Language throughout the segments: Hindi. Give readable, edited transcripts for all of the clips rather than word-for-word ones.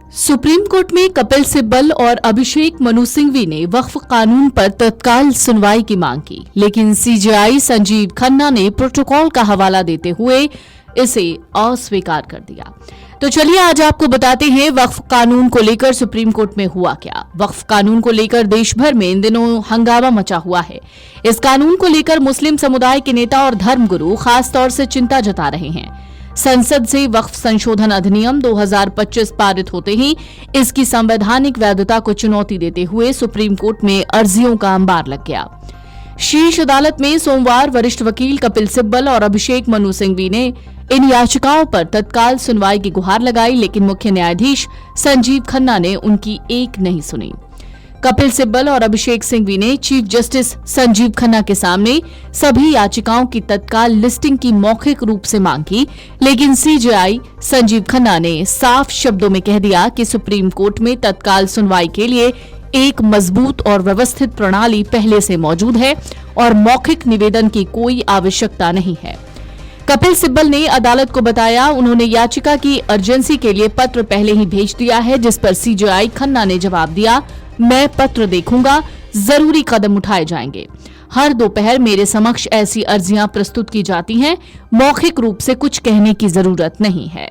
सुप्रीम कोर्ट में कपिल सिब्बल और अभिषेक मनु सिंघवी ने वक्फ कानून पर तत्काल सुनवाई की मांग की, लेकिन सीजेआई संजीव खन्ना ने प्रोटोकॉल का हवाला देते हुए इसे अस्वीकार कर दिया। तो चलिए आज आपको बताते हैं वक्फ कानून को लेकर सुप्रीम कोर्ट में हुआ क्या। वक्फ कानून को लेकर देश भर में इन दिनों हंगामा मचा हुआ है। इस कानून को लेकर मुस्लिम समुदाय के नेता और धर्मगुरु खास तौर से चिंता जता रहे हैं। संसद से वक्फ संशोधन अधिनियम 2025 पारित होते ही इसकी संवैधानिक वैधता को चुनौती देते हुए सुप्रीम कोर्ट में अर्जियों का अंबार लग गया। शीर्ष अदालत में सोमवार वरिष्ठ वकील कपिल सिब्बल और अभिषेक मनु सिंघवी ने इन याचिकाओं पर तत्काल सुनवाई की गुहार लगाई, लेकिन मुख्य न्यायाधीश संजीव खन्ना ने उनकी एक नहीं सुनी। कपिल सिब्बल और अभिषेक सिंघवी ने चीफ जस्टिस संजीव खन्ना के सामने सभी याचिकाओं की तत्काल लिस्टिंग की मौखिक रूप से मांग की, लेकिन सीजेआई संजीव खन्ना ने साफ शब्दों में कह दिया कि सुप्रीम कोर्ट में तत्काल सुनवाई के लिए एक मजबूत और व्यवस्थित प्रणाली पहले से मौजूद है और मौखिक निवेदन की कोई आवश्यकता नहीं है। कपिल सिब्बल ने अदालत को बताया उन्होंने याचिका की अर्जेंसी के लिए पत्र पहले ही भेज दिया है, जिस पर सीजेआई खन्ना ने जवाब दिया, मैं पत्र देखूंगा, जरूरी कदम उठाए जाएंगे। हर दोपहर मेरे समक्ष ऐसी अर्जियां प्रस्तुत की जाती हैं, मौखिक रूप से कुछ कहने की जरूरत नहीं है।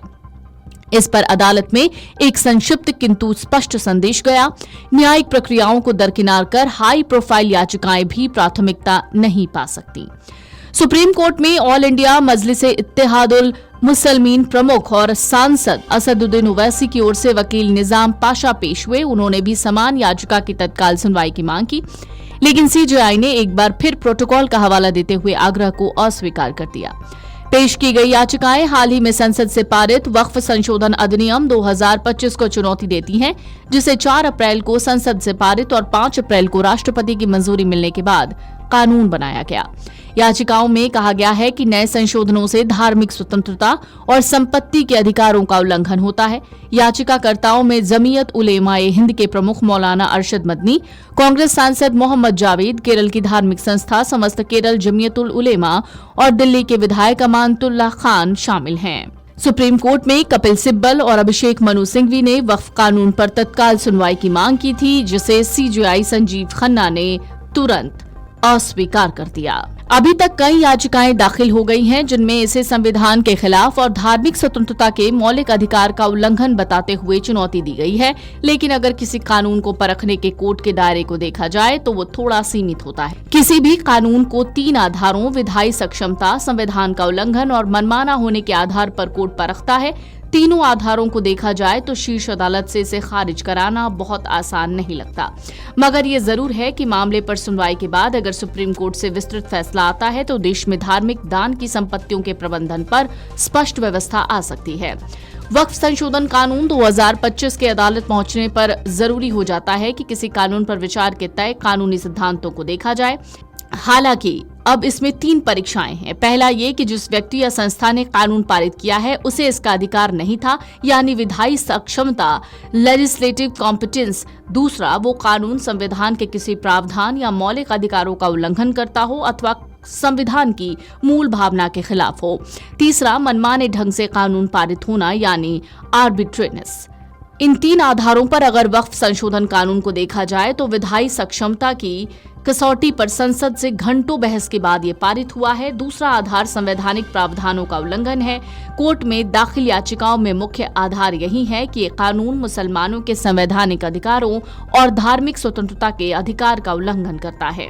इस पर अदालत में एक संक्षिप्त किंतु स्पष्ट संदेश गया। न्यायिक प्रक्रियाओं को दरकिनार कर हाई प्रोफाइल याचिकाएं भी प्राथमिकता नहीं पा सकती। सुप्रीम कोर्ट में ऑल इंडिया मजलिसे इत्तेहादुल मुसलमीन प्रमुख और सांसद असदुद्दीन ओवैसी की ओर से वकील निजाम पाशा पेश हुए। उन्होंने भी समान याचिका की तत्काल सुनवाई की मांग की, लेकिन सीजेआई ने एक बार फिर प्रोटोकॉल का हवाला देते हुए आग्रह को अस्वीकार कर दिया। पेश की गई याचिकाएं हाल ही में संसद से पारित वक्फ संशोधन अधिनियम 2025 को चुनौती देती हैं, जिसे 4 अप्रैल को संसद से पारित और 5 अप्रैल को राष्ट्रपति की मंजूरी मिलने के बाद कानून बनाया गया। याचिकाओं में कहा गया है कि नए संशोधनों से धार्मिक स्वतंत्रता और संपत्ति के अधिकारों का उल्लंघन होता है। याचिकाकर्ताओं में जमीयत उलेमाए हिंद के प्रमुख मौलाना अरशद मदनी, कांग्रेस सांसद मोहम्मद जावेद, केरल की धार्मिक संस्था समस्त केरल जमीयतुल उलेमा और दिल्ली के विधायक अमानतुल्लाह खान शामिल हैं। सुप्रीम कोर्ट में कपिल सिब्बल और अभिषेक मनु सिंघवी ने वक्फ कानून पर तत्काल सुनवाई की मांग की थी, जिसे सीजेआई संजीव खन्ना ने तुरंत अस्वीकार कर दिया। अभी तक कई याचिकाएं दाखिल हो गई हैं, जिनमें इसे संविधान के खिलाफ और धार्मिक स्वतंत्रता के मौलिक अधिकार का उल्लंघन बताते हुए चुनौती दी गई है। लेकिन अगर किसी कानून को परखने के कोर्ट के दायरे को देखा जाए तो वो थोड़ा सीमित होता है। किसी भी कानून को 3 आधारों विधायी सक्षमता, संविधान का उल्लंघन और मनमाना होने के आधार पर कोर्ट परखता है। तीनों आधारों को देखा जाए तो शीर्ष अदालत से इसे खारिज कराना बहुत आसान नहीं लगता, मगर ये जरूर है कि मामले पर सुनवाई के बाद अगर सुप्रीम कोर्ट से विस्तृत फैसला आता है तो देश में धार्मिक दान की संपत्तियों के प्रबंधन पर स्पष्ट व्यवस्था आ सकती है। वक्फ संशोधन कानून 2025 के अदालत पहुंचने पर जरूरी हो जाता है कि किसी कानून पर विचार के तय कानूनी सिद्धांतों को देखा जाए। हालांकि अब इसमें 3 परीक्षाएं हैं। पहला ये कि जिस व्यक्ति या संस्था ने कानून पारित किया है उसे इसका अधिकार नहीं था, यानी विधायी सक्षमता, लेजिस्लेटिव कॉम्पिटेंस। दूसरा, वो कानून संविधान के किसी प्रावधान या मौलिक अधिकारों का उल्लंघन करता हो अथवा संविधान की मूल भावना के खिलाफ हो। तीसरा, मनमाने ढंग से कानून पारित होना, यानी आर्बिट्रेरीनेस। इन 3 आधारों पर अगर वक्फ संशोधन कानून को देखा जाए तो विधायी सक्षमता की कसौटी पर संसद से घंटों बहस के बाद ये पारित हुआ है। दूसरा आधार संवैधानिक प्रावधानों का उल्लंघन है। कोर्ट में दाखिल याचिकाओं में मुख्य आधार यही है कि ये कानून मुसलमानों के संवैधानिक अधिकारों और धार्मिक स्वतंत्रता के अधिकार का उल्लंघन करता है।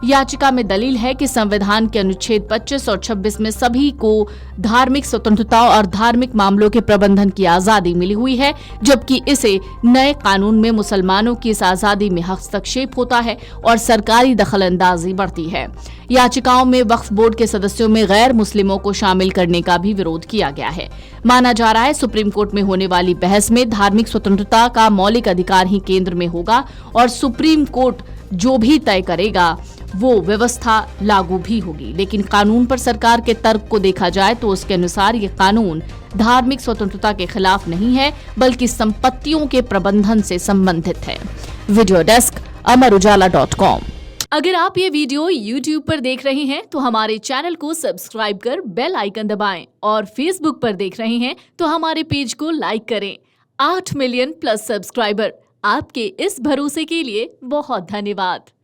याचिका में दलील है कि संविधान के अनुच्छेद 25 और 26 में सभी को धार्मिक स्वतंत्रता और धार्मिक मामलों के प्रबंधन की आजादी मिली हुई है, जबकि इसे नए कानून में मुसलमानों की इस आजादी में हस्तक्षेप होता है और सरकारी दखलंदाजी बढ़ती है। याचिकाओं में वक्फ बोर्ड के सदस्यों में गैर मुस्लिमों को शामिल करने का भी विरोध किया गया है। माना जा रहा है सुप्रीम कोर्ट में होने वाली बहस में धार्मिक स्वतंत्रता का मौलिक अधिकार ही केंद्र में होगा और सुप्रीम कोर्ट जो भी तय करेगा वो व्यवस्था लागू भी होगी। लेकिन कानून पर सरकार के तर्क को देखा जाए तो उसके अनुसार ये कानून धार्मिक स्वतंत्रता के खिलाफ नहीं है, बल्कि संपत्तियों के प्रबंधन से संबंधित है। वीडियो डेस्क अमरउजाला.com। अगर आप ये वीडियो YouTube पर देख रहे हैं तो हमारे चैनल को सब्सक्राइब कर बेल आइकन दबाएं और Facebook पर देख रहे हैं तो हमारे पेज को लाइक करें। 8 मिलियन प्लस सब्सक्राइबर, आपके इस भरोसे के लिए बहुत धन्यवाद।